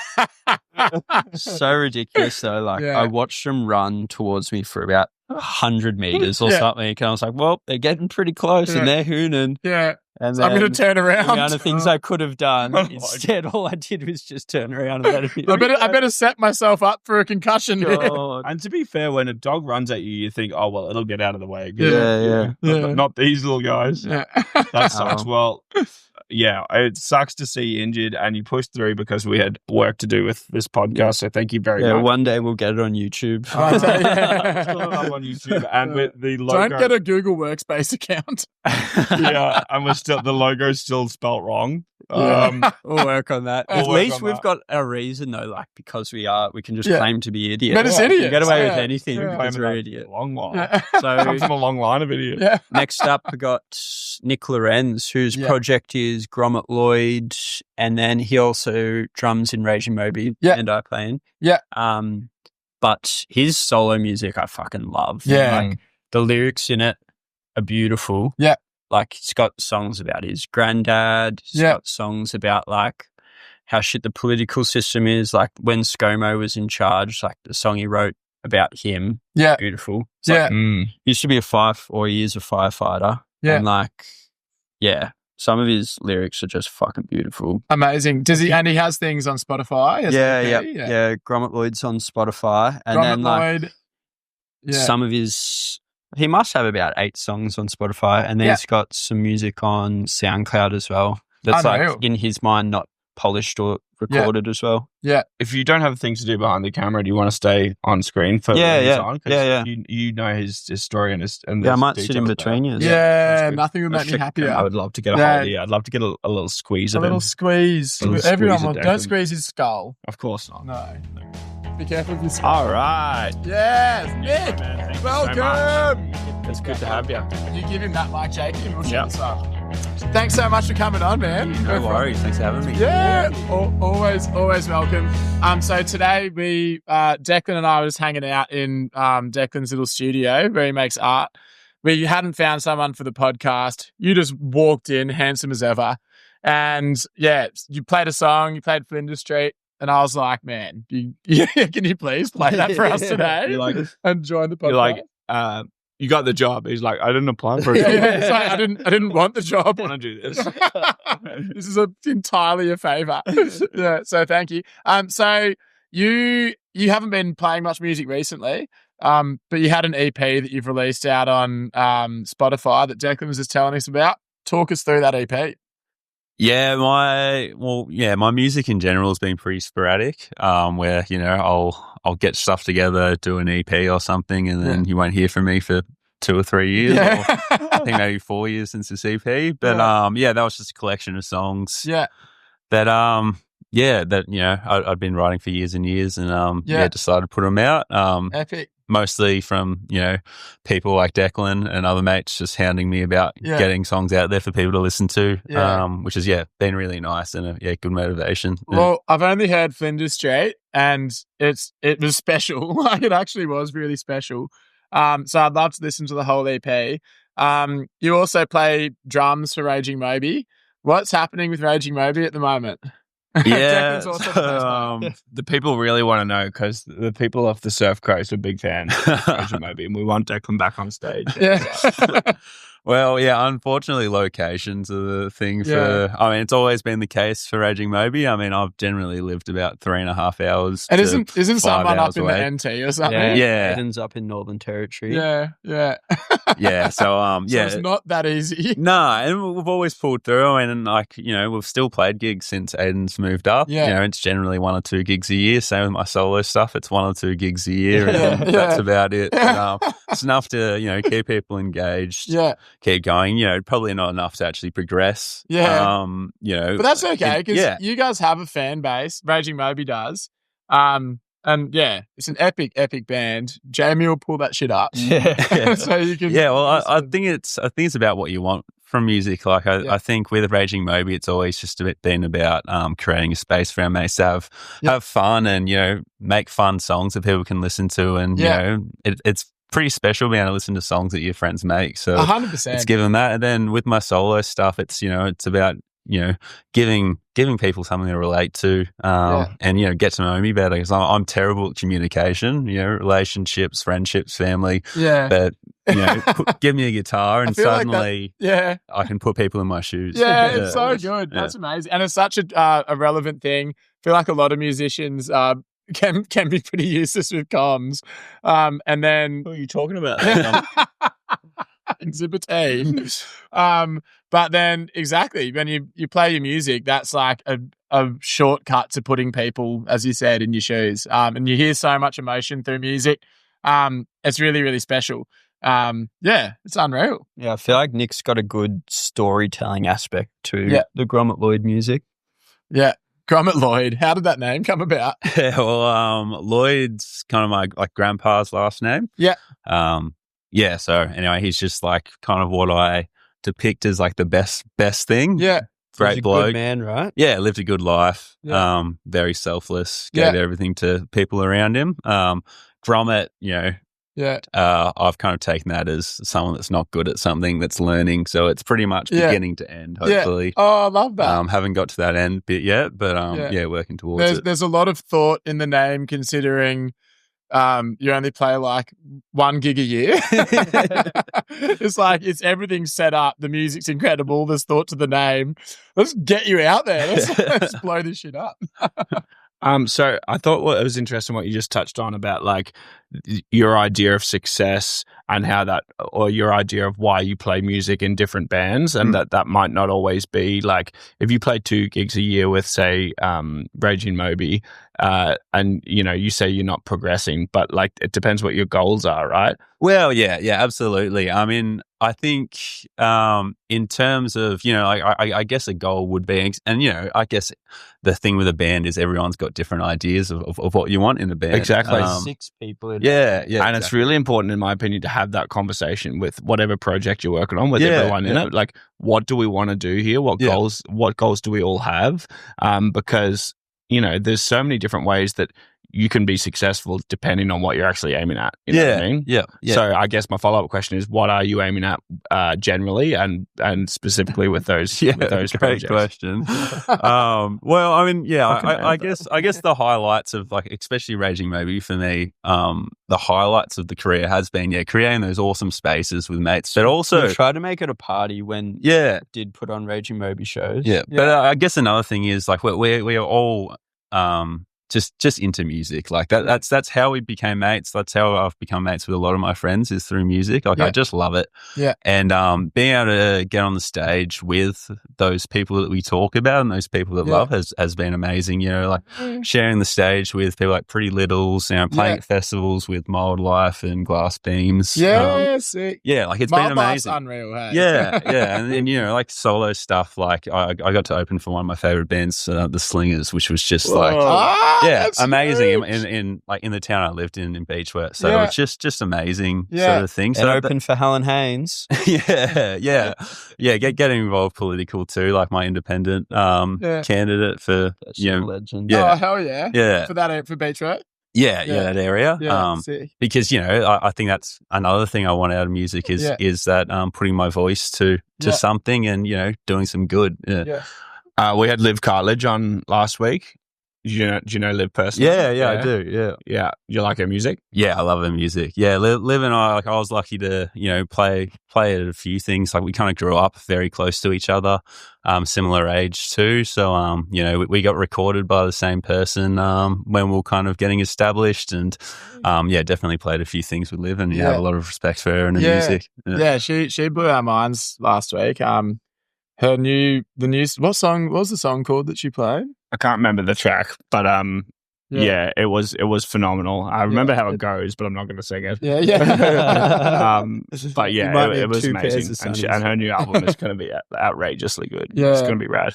So ridiculous though. I watched them run towards me for about 100 meters or something, and I was like, well, they're getting pretty close and they're hooning. Yeah. And so I'm going to turn around. The amount of things I could have done. Instead, all I did was just turn around and let it be. I better set myself up for a concussion. And to be fair, when a dog runs at you, you think, oh, well, it'll get out of the way. Yeah. Not these little guys. Yeah. That sucks. Well, yeah, it sucks to see you injured, and you pushed through because we had work to do with this podcast. So thank you very much. Yeah, one day we'll get it on YouTube. Still up on YouTube, and with the logo. Don't get a Google Workspace account. Yeah, and the logo's still spelt wrong. We'll work on that. At least we've got a reason though, like because we can just claim to be idiots. But it's idiots. We get away with anything because we're idiots. Long line. So comes from a long line of idiots. Yeah. Next up, we got Nick Lorenz, whose project is Grommett Lloyd, and then he also drums in Raging Moby and I play in. Yeah. But his solo music I fucking love. Yeah. Like the lyrics in it are beautiful. Yeah. Like he's got songs about his granddad. He's got songs about like how shit the political system is. Like when ScoMo was in charge, like the song he wrote about him. Yeah. Beautiful. It's like, he used to be he is a firefighter. Yeah. And like, some of his lyrics are just fucking beautiful. Amazing. And he has things on Spotify? Yeah. Grommett Lloyd's on Spotify. And Grommett then like Lloyd. some of his, he must have about 8 songs on Spotify, and then he's got some music on SoundCloud as well. That's like in his mind not polished or recorded as well. Yeah. If you don't have things to do behind the camera, do you want to stay on screen for Yeah. You know his story and I might sit in between you. Yeah, nothing would make me happier. I would love to get a hold of you. I'd love to get a little squeeze of him. A little squeeze. Everyone will. Don't squeeze his skull. Of course not. No. Be careful of your skull. All right. Yes, Nick. Welcome. It's good to have you. You give him that mic, Jake, and we'll shut this up. Thanks so much for coming on, man. No worries. Thanks for having me. Yeah, always welcome. So today Declan and I were just hanging out in Declan's little studio where he makes art. We hadn't found someone for the podcast. You just walked in, handsome as ever, and you played a song. You played Flinders Street. And I was like, man, can you please play that for us today? And join the podcast. You're like, you got the job. He's like, I didn't apply for it. It's like, I didn't want the job. I want to do this. This is entirely a favor. So thank you. So you haven't been playing much music recently, but you had an EP that you've released out on Spotify that Declan was just telling us about. Talk us through that EP. Yeah, my music in general has been pretty sporadic. Where I'll get stuff together, do an EP or something, and then you won't hear from me for 2 or 3 years. Or I think maybe 4 years since this EP. But that was just a collection of songs. Yeah. That I'd been writing for years and years, and decided to put them out. Epic. Mostly from, people like Declan and other mates just hounding me about getting songs out there for people to listen to, which has, been really nice and good motivation. Well, I've only heard Flinders Street and it was special. Like it actually was really special. So I'd love to listen to the whole EP. You also play drums for Raging Moby. What's happening with Raging Moby at the moment? Yeah, the people really want to know because the people off the Surf Coast are big fans of Raging Moby, and we want Declan back on stage. Yeah. Well, unfortunately, locations are the thing it's always been the case for Raging Moby. I mean, I've generally lived about 3.5 hours. And isn't someone up in the NT or something? Yeah. Eden's up in Northern Territory. Yeah. Yeah. So, so it's not that easy. No, and we've always pulled through. I mean, we've still played gigs since Eden's moved up. Yeah. It's generally 1 or 2 gigs a year. Same with my solo stuff. It's 1 or 2 gigs a year, and that's about it. But, it's enough to, keep people engaged. Yeah. Keep going, probably not enough to actually progress. Yeah. But that's okay because you guys have a fan base. Raging Moby does. And it's an epic band. Jamie will pull that shit up. Yeah. So you can. Yeah. Well, I think it's about what you want from music. Like I think with Raging Moby, it's always just been about creating a space for our mates to have fun and make fun songs that people can listen to, and it's pretty special being able to listen to songs that your friends make. So 100%. It's given that. And then with my solo stuff, it's about giving people something to relate to, and get to know me better because I'm terrible at communication. Relationships, friendships, family. Yeah. But give me a guitar and suddenly I can put people in my shoes. Yeah, it's so good. That's amazing. And it's such a relevant thing. I feel like a lot of musicians can be pretty useless with comms. And then... What are you talking about? Exhibit A. But then exactly when you play your music, that's like a shortcut to putting people, as you said, in your shoes. And you hear so much emotion through music. It's really, really special. It's unreal. Yeah, I feel like Nick's got a good storytelling aspect to the Grommett Lloyd music. Yeah. Grommett Lloyd. How did that name come about? Yeah, well, Lloyd's kind of my grandpa's last name. Yeah. So anyway, he's just like kind of what I depict as like the best thing. Yeah. He's Great bloke. Good man, right? Yeah, lived a good life. Yeah. Very selfless, gave everything to people around him. Grommett, I've kind of taken that as someone that's not good at something, that's learning. So it's pretty much beginning to end, hopefully. Yeah. Oh, I love that. Haven't got to that end bit yet, but working towards it. There's a lot of thought in the name, considering you only play like 1 gig a year. It's like everything set up. The music's incredible. There's thought to the name. Let's get you out there. Let's blow this shit up. So I thought it was interesting what you just touched on about like your idea of success and how that, or your idea of why you play music in different bands, and that might not always be like if you play 2 gigs a year with say Raging Moby, and you say you're not progressing, but like it depends what your goals are, right? Well, yeah, absolutely. I mean, I think in terms of, I guess a goal would be, and, I guess the thing with a band is everyone's got different ideas of what you want in a band. Exactly. 6 people. Yeah. And it's really important, in my opinion, to have that conversation with whatever project you're working on, with everyone in it. Like, what do we want to do here? What goals do we all have? Because, there's so many different ways that you can be successful depending on what you're actually aiming at. You know what I mean? Yeah. So I guess my follow-up question is, what are you aiming at generally and specifically with those projects? Great question. Well, I mean, I guess the highlights of like, especially Raging Moby for me, the highlights of the career has been, creating those awesome spaces with mates, but also we tried to make it a party when did put on Raging Moby shows. Yeah. But I guess another thing is like we are all just into music. Like that's how we became mates. That's how I've become mates with a lot of my friends, is through music. Like I just love it. Yeah. And being able to get on the stage with those people that we talk about and those people that love has been amazing. Like sharing the stage with people like Pretty Littles, playing at festivals with Mild Life and Glass Beams. Yeah, sick. Yeah, like it's Mild been amazing. Life's unreal, hey? Yeah. And like solo stuff, like I got to open for one of my favorite bands, the Slingers, which was just amazing in the town I lived in Beechworth. So it's just amazing sort of thing. So open for Helen Haynes. Getting involved political too, like my independent candidate for legend. Yeah. Oh, hell yeah. Yeah. For Beechworth. Yeah, that area. Yeah, because I think that's another thing I want out of music is that putting my voice to something and doing some good. Yeah. We had Liv Cartledge on last week. Do you know Liv personally? Yeah, I do. Yeah. You like her music? Yeah, I love her music. Yeah, Liv and I, I was lucky to, play at a few things. Like we kind of grew up very close to each other, similar age too. So, we got recorded by the same person when we were kind of getting established, and definitely played a few things with Liv, and have a lot of respect for her and her music. Yeah, she blew our minds last week. What was the song called that she played? I can't remember the track, but it was phenomenal. I remember how it goes, but I'm not going to sing it. But it was amazing, and her new album is going to be outrageously good. It's going to be rad.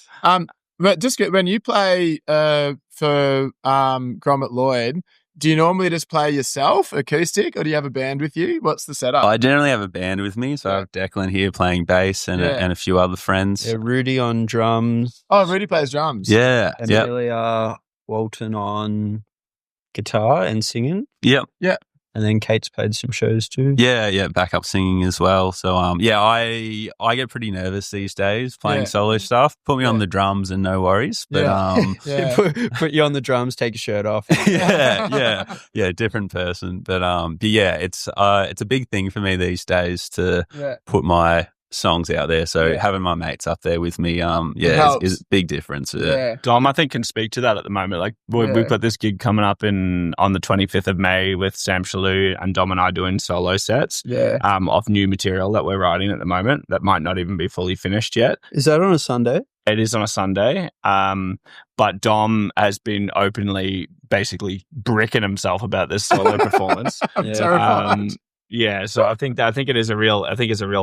But just when you play for Grommett Lloyd, do you normally just play yourself, acoustic, or do you have a band with you? What's the setup? I generally have a band with me, so I have Declan here playing bass and a few other friends. Yeah, Rudy on drums. Oh, Rudy plays drums. Yeah. Amelia Walton on guitar and singing. Yep. Yeah. And then Kate's played some shows too. Yeah, backup singing as well. So I get pretty nervous these days playing solo stuff. Put me on the drums and no worries. But put you on the drums, take your shirt off. yeah, different person. But yeah, it's a big thing for me these days to put my songs out there. So having my mates up there with me, is a big difference. Dom, I think, can speak to that at the moment. Like we've got this gig coming up on the 25th of May with Sam Shalhoub and Dom and I doing solo sets of new material that we're writing at the moment that might not even be fully finished yet. Is that on a Sunday? It is on a Sunday. But Dom has been openly basically bricking himself about this solo performance. Terrified. Yeah, so I think it is a real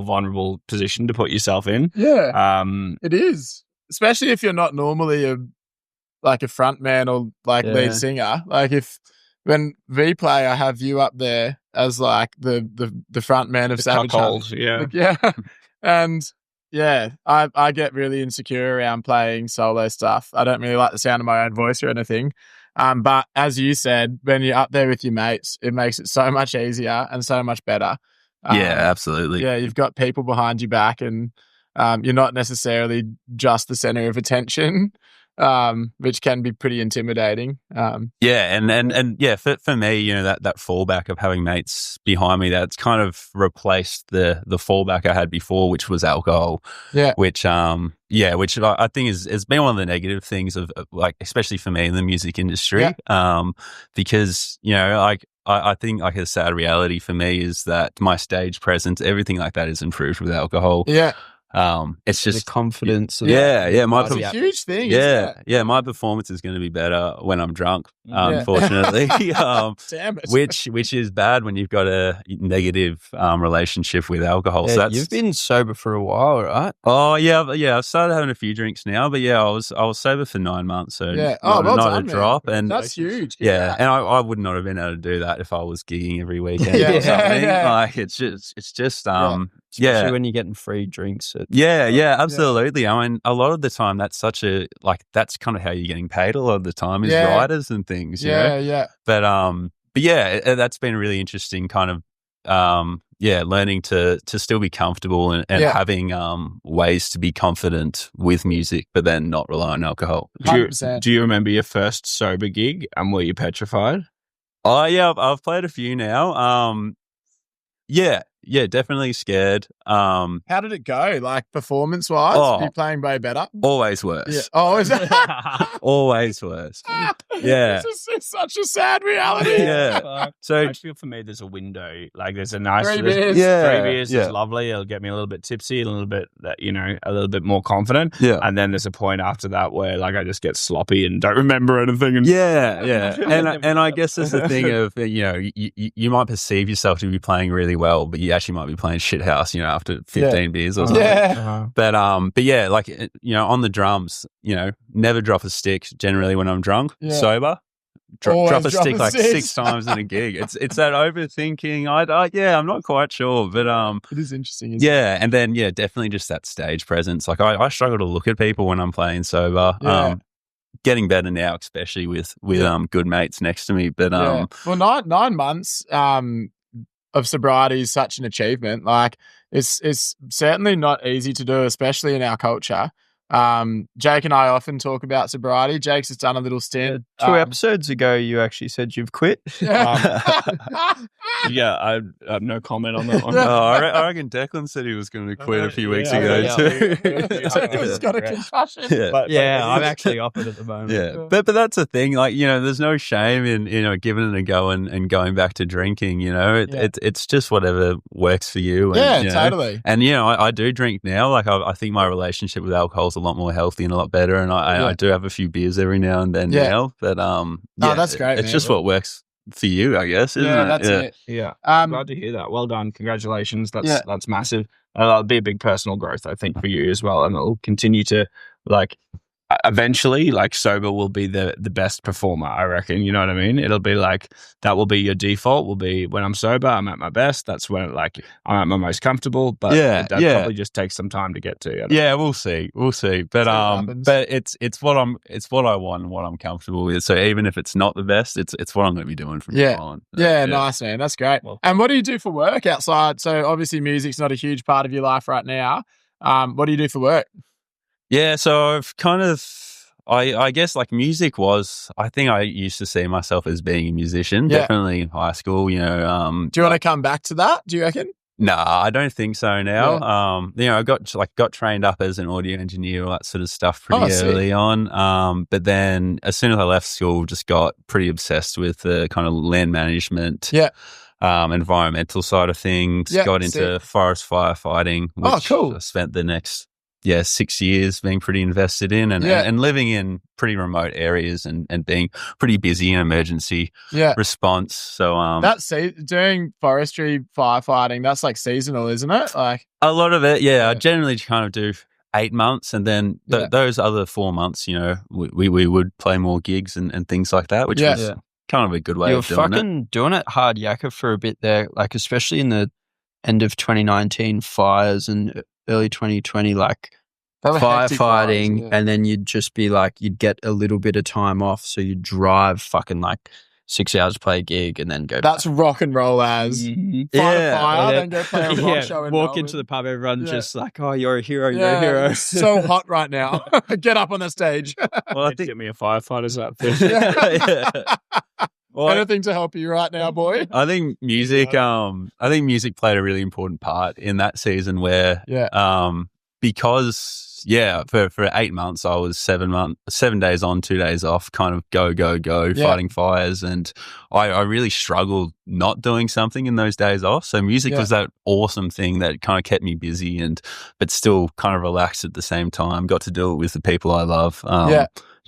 vulnerable position to put yourself in. Yeah, it is, especially if you're not normally a front man or lead singer. Like when we play, I have you up there as like the front man of Savage Hunt. And I get really insecure around playing solo stuff. I don't really like the sound of my own voice or anything. But as you said, when you're up there with your mates, it makes it so much easier and so much better. Absolutely. Yeah, you've got people behind your back and you're not necessarily just the center of attention, which can be pretty intimidating. And for me, that fallback of having mates behind me, that's kind of replaced the fallback I had before, which was alcohol. Which I think has been one of the negative things of especially for me in the music industry. Because I think a sad reality for me is that my stage presence, everything like that, is improved with alcohol. It's just the confidence. It's a huge thing. My performance is going to be better when I'm drunk. Unfortunately, damn it. Which is bad when you've got a negative relationship with alcohol. So you've been sober for a while, right? Oh yeah. I've started having a few drinks now, but I was sober for 9 months, so not a drop, and that's huge. And I would not have been able to do that if I was gigging every weekend or something. It's just especially when you're getting free drinks. Absolutely. I mean, a lot of the time that's that's kind of how you're getting paid a lot of the time is writers and things. But that's been really interesting kind of learning to still be comfortable and having ways to be confident with music, but then not rely on alcohol. Do you remember your first sober gig and were you petrified? Oh yeah, I've played a few now. Definitely scared. How did it go? Like performance-wise? Are you playing way better? Always worse. Yeah. Oh, is it? Always worse. Yeah. It's such a sad reality. So I feel for me there's a window. Like there's a nice 3 beers. 3 beers is lovely. It'll get me a little bit tipsy, a little bit more confident. Yeah. And then there's a point after that where I just get sloppy and don't remember anything. And and I guess that's the thing of you might perceive yourself to be playing really well, but you actually might be playing shithouse, after 15 beers or something. But on the drums, never drop a stick generally when I'm drunk. Sober, drop a stick like 6 times in a gig. It's that overthinking. I'm not quite sure, but it is interesting. And then definitely just that stage presence. Like I struggle to look at people when I'm playing sober. Getting better now, especially with good mates next to me. But well, 9 months of sobriety is such an achievement. Like it's certainly not easy to do, especially in our culture. Jake and I often talk about sobriety. Jake's just done a little stint. 2 episodes ago, you actually said you've quit. I have no comment on that one. I reckon Declan said he was going to quit a few weeks ago too. He's got a concussion. I'm actually off it at the moment. But that's the thing. Like there's no shame in giving it a go and going back to drinking. It's just whatever works for you. And, totally. And I do drink now. Like I think my relationship with alcohol is a lot more healthy and a lot better. And I do have a few beers every now and then now. But that's great. It's just what works for you, I guess, isn't it? That's it. Yeah. Glad to hear that. Well done. Congratulations. That's massive. That'll be a big personal growth, I think, for you as well. And it'll continue to eventually, like, sober will be the best performer, I reckon. You know what I mean? It'll be like, that will be your default, will be when I'm sober, I'm at my best. That's when, like, I'm at my most comfortable. But that probably just takes some time to get to. Yeah, we'll see. But it's what I want and what I'm comfortable with. So even if it's not the best, it's what I'm going to be doing from now on. Yeah, nice, man. That's great. Well, and what do you do for work outside? So obviously music's not a huge part of your life right now. What do you do for work? Yeah, so I've kind of, I guess, like, music was, I think I used to see myself as being a musician, definitely in high school, you know. Do you want to come back to that, do you reckon? No, I don't think so now. You know, I got trained up as an audio engineer, all that sort of stuff pretty early on. But then as soon as I left school, just got pretty obsessed with the kind of land management, environmental side of things, got into forest firefighting, which I spent the next 6 years being pretty invested in and living in pretty remote areas and being pretty busy in emergency response. So that's doing forestry firefighting, that's like seasonal, isn't it? Like a lot of it, I generally kind of do 8 months, and then those other 4 months, you know, we would play more gigs and things like that, which was kind of a good way of doing it. You're fucking doing it hard yakka for a bit there, like especially in the end of 2019 fires and early 2020, like firefighting, and then you'd just be like, you'd get a little bit of time off, so you'd drive fucking like 6 hours to play a gig and then go That's back. rock and roll as. Fight a fire, then go play a rock show in walk Melbourne. into the pub, everyone's just like, oh, you're a hero, you're a hero. It's so hot right now. Get up on the stage. Well, I think get me a firefighter's outfit. Well, anything to help you right now, boy. I think music played a really important part in that season where because for 8 months I was 7 days on, 2 days off, kind of go fighting fires, and I really struggled not doing something in those days off. So music was that awesome thing that kind of kept me busy but still kind of relaxed at the same time. Got to do it with the people I love.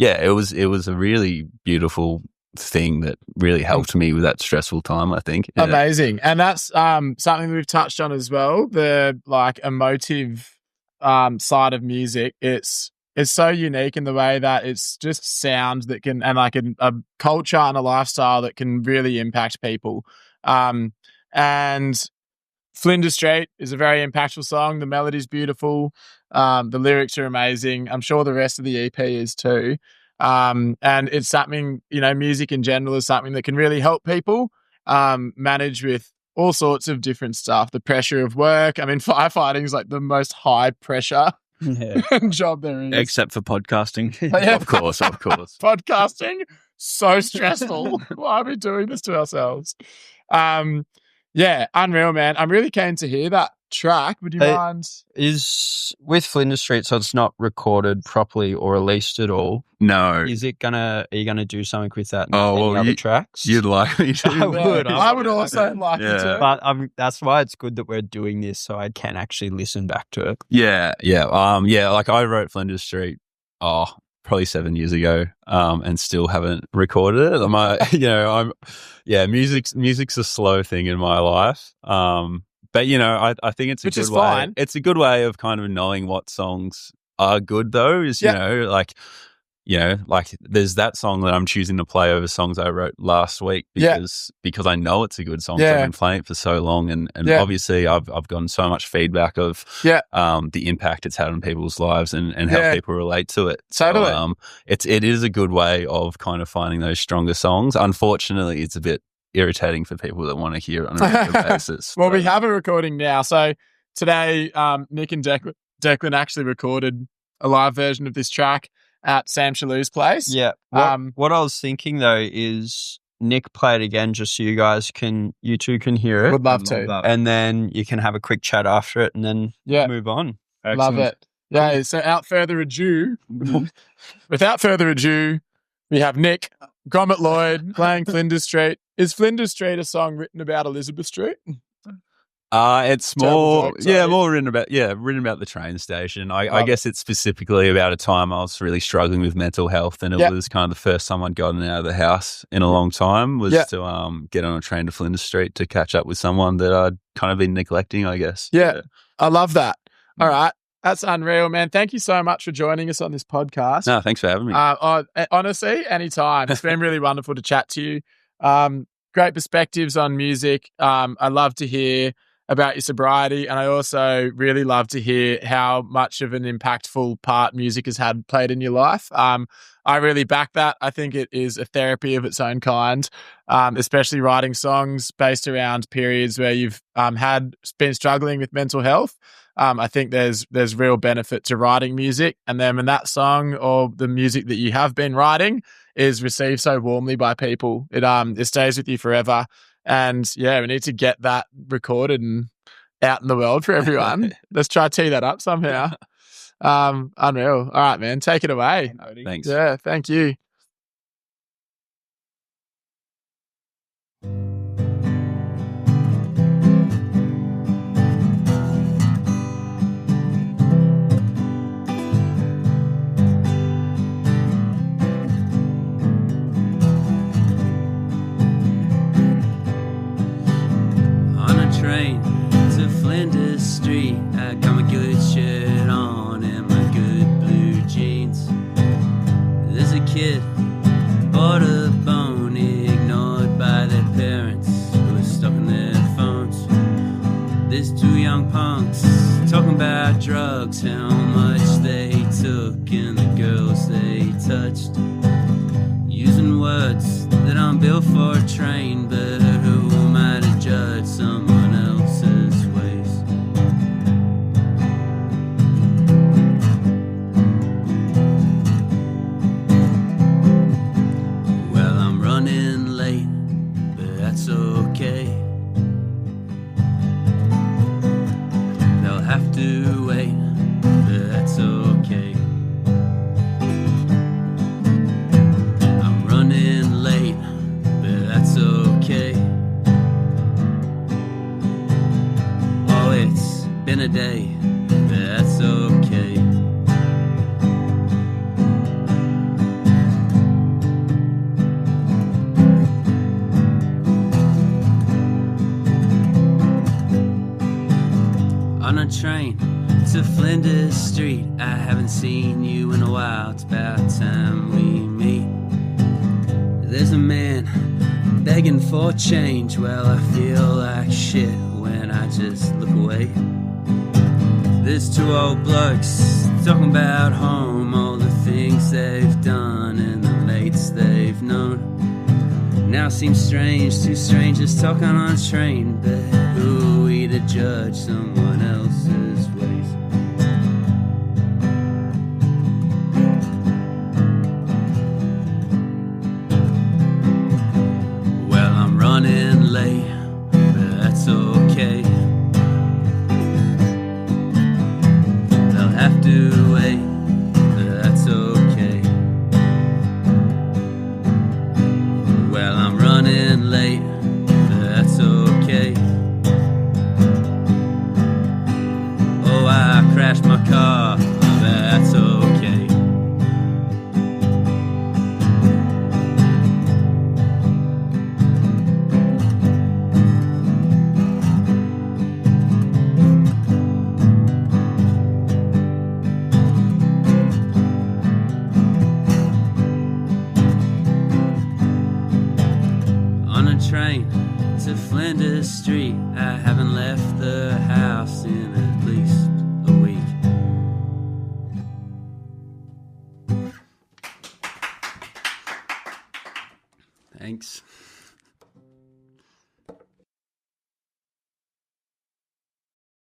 It was a really beautiful thing that really helped me with that stressful time, I think. Amazing. And that's something we've touched on as well, the like emotive side of music. It's so unique in the way that it's just sound that can, and like a culture and a lifestyle that can really impact people. And Flinders Street is a very impactful song. The melody's beautiful. The lyrics are amazing. I'm sure the rest of the EP is too. And it's something, you know, music in general is something that can really help people manage with all sorts of different stuff. The pressure of work. I mean, firefighting is like the most high pressure job there is. Except for podcasting. Of course. Podcasting, so stressful. Why are we doing this to ourselves? Unreal, man. I'm really keen to hear that track. Would you mind? Is with Flinders Street, so it's not recorded properly or released at all. No. Are you gonna do something with that? Other tracks? You'd like me to? I would also like you to. But that's why it's good that we're doing this, so I can actually listen back to it. Like I wrote Flinders Street. Probably 7 years ago, and still haven't recorded it. Music's a slow thing in my life. But you know, I think it's a good way. Fine. It's a good way of kind of knowing what songs are good, though. You know, like there's that song that I'm choosing to play over songs I wrote last week because I know it's a good song. So I've been playing it for so long, and obviously I've gotten so much feedback of the impact it's had on people's lives and how people relate to it. Totally. So, it is a good way of kind of finding those stronger songs. Unfortunately, it's a bit irritating for people that want to hear it on a regular basis. Well, we have a recording now. So today, Nick and Declan actually recorded a live version of this track at Sam Shaloo's place. Yeah. What I was thinking though is Nick play it again just so you two can hear it. Would love to. And then you can have a quick chat after it and then move on. Excellent. Love it. Yeah. So without further ado, we have Nick, Grommett Lloyd playing Flinders Street. Is Flinders Street a song written about Elizabeth Street? It's more written about the train station. I guess it's specifically about a time I was really struggling with mental health, and it was kind of the first time I'd gotten out of the house in a long time was to get on a train to Flinders Street to catch up with someone that I'd kind of been neglecting, I guess. Yeah. I love that. All right. That's unreal, man. Thank you so much for joining us on this podcast. No, thanks for having me. Honestly, anytime. It's been really wonderful to chat to you. Great perspectives on music. I love to hear about your sobriety, and I also really love to hear how much of an impactful part music has played in your life. I really back that. I think it is a therapy of its own kind, especially writing songs based around periods where you've been struggling with mental health. I think there's real benefit to writing music, and then when that song or the music that you have been writing is received so warmly by people, it stays with you forever. And yeah, we need to get that recorded and out in the world for everyone. Let's try to tee that up somehow. Unreal. All right, man, take it away. Thanks. Yeah, thank you. Train to Flinders Street. I got my good shirt on and my good blue jeans. There's a kid bought a bone, ignored by their parents who are stuck on their phones. There's two young punks talking about drugs, how much they took and the girls they touched, using words that aren't built for a train, but who am I to judge someone else's ways? Well, I'm running late, but that's okay. They'll have to wait, but that's okay. I'm running late, but that's okay. Oh, it's been a day, but that's okay. On a train to Flinders Street, I haven't seen you in a while, it's about time we meet. There's a man begging for change, well, I feel like shit when I just look away. There's two old blokes talking about home, all the things they've done and the mates they've known. Now seems strange, two strangers talking on a train, but who are we to judge someone else's ways? Well, I'm running late, but that's okay. They'll have to wait, but that's okay. Well, I'm running late, but that's okay. Oh, I crashed my car, but that's okay. On a train to Flinders Street, I haven't left the house in at least a week. Thanks.